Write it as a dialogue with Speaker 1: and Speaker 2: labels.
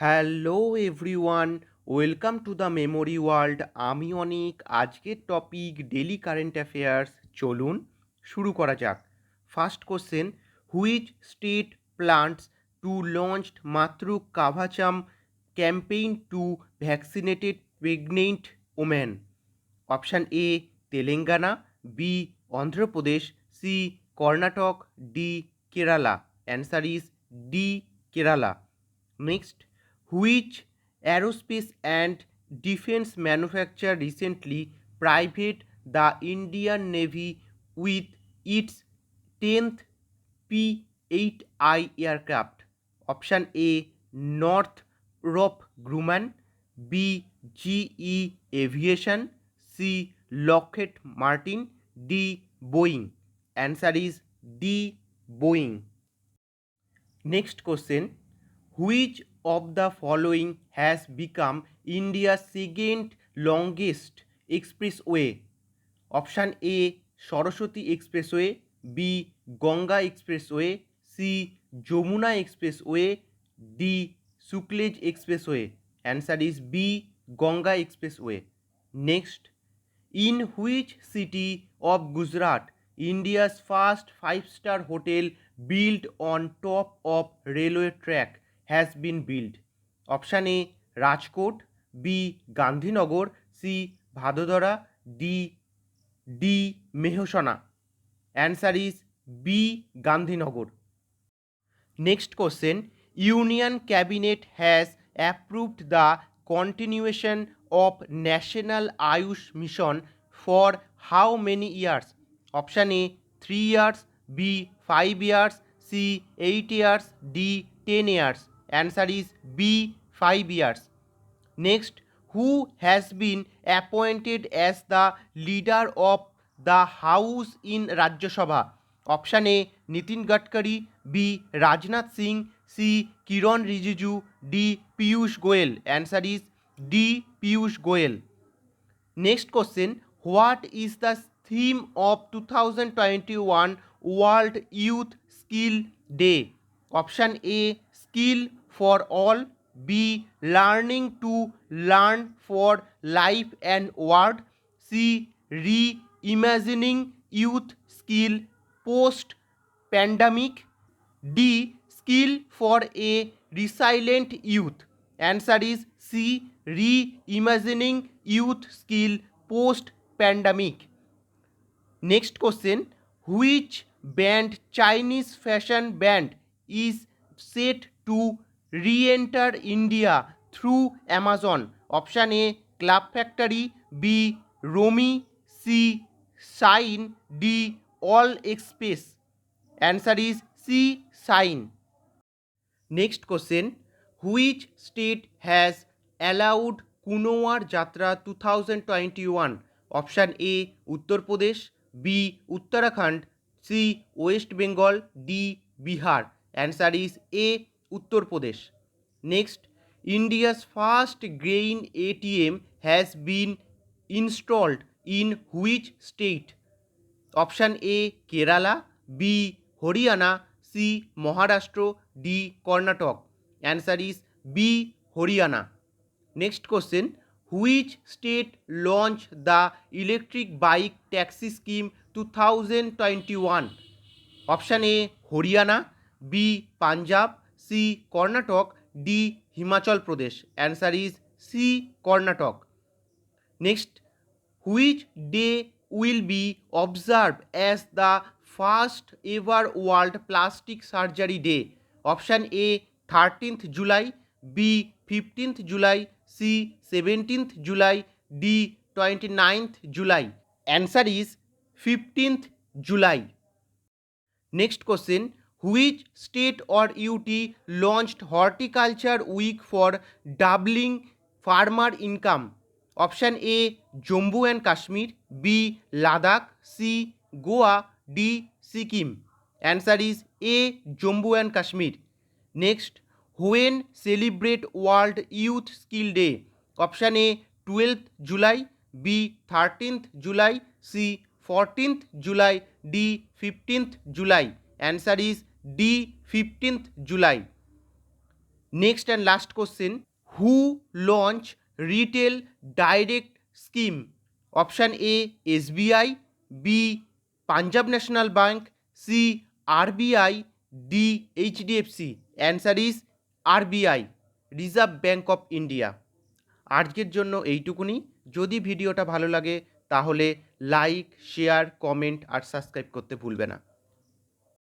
Speaker 1: Hello everyone, welcome to the memory world. আমি অনেক। আজকের টপিক ডেলি কারেন্ট অ্যাফেয়ার্স। চলুন শুরু করা যাক। First question, which state plans to launched Matru Kavacham campaign to vaccinated pregnant women? Option A Telangana, B Andhra Pradesh, C Karnataka, D Kerala. Answer is D Kerala. Next, which aerospace and defense manufacturer recently private the Indian Navy with its 10th P-8I aircraft? Option A Northrop Grumman, B GE Aviation, C Lockheed Martin, D Boeing. Answer is D Boeing. Next question, which of the following has become India's second longest expressway? Option A Saraswati Expressway, B Ganga Expressway, C Yamuna Expressway, D Sutlej Expressway. Answer is B Ganga Expressway. Next, in which city of Gujarat India's first five-star hotel built on top of railway track has been built? Option A Rajkot, B Gandhinagar, C Vadodara D Mehsana. Answer is B Gandhinagar. Next question, Union Cabinet has approved the continuation of National AYUSH Mission for how many years? Option A 3 years, B 5 years, C 8 years, D 10 years. Answer is B 5 years. Next, who has been appointed as the leader of the House in Rajya Sabha? Option A Nitin Gadkari, B Rajnath Singh, C Kiren Rijiju, D Piyush Goyal. Answer is D Piyush Goyal. Next question, what is the theme of 2021 World Youth Skill Day? Option A skill for all, B learning to learn for life and work, C reimagining youth skill post pandemic, D skill for a resilient youth. Answer is C reimagining youth skill post pandemic. Next question, which band Chinese fashion band is set to re-enter India through Amazon? Option A Club Factory, B Romy, C Shine, D All Express. Answer is C Shine. Next question, which state has allowed Kunwar Yatra 2021? Option A Uttar Pradesh, B Uttarakhand, C West Bengal, D Bihar. Answer is A Uttar Pradesh. Next, India's first Grain ATM has been installed in which state? Option A Kerala, B Haryana, C Maharashtra, D Karnataka. Answer is B Haryana. Next question, which state launched the electric bike taxi scheme 2021? Option A Haryana, B Punjab, C Karnataka, D Himachal Pradesh. Answer is C Karnataka. Next, which day will be observed as the first ever World Plastic Surgery Day? Option A 13th July, B 15th July, C 17th July, D 29th July. Answer is 15th July. Next question, which state or UT launched horticulture week for doubling farmer income? Option A Jammu and Kashmir, B Ladakh, C Goa, D Sikkim. Answer is A Jammu and Kashmir. Next, when celebrate World Youth Skill Day? Option A 12th July, B 13th July, C 14th July, D 15th July. Answer is D 15th July. Next and last question. Who launched retail direct scheme? Option A SBI, B Punjab National Bank, C RBI, D HDFC. Answer is RBI, Reserve Bank of India. আজকের জন্য এইটুকুনি। যদি ভিডিওটা ভালো লাগে তাহলে like, share, comment আর subscribe করতে ভুলবে না।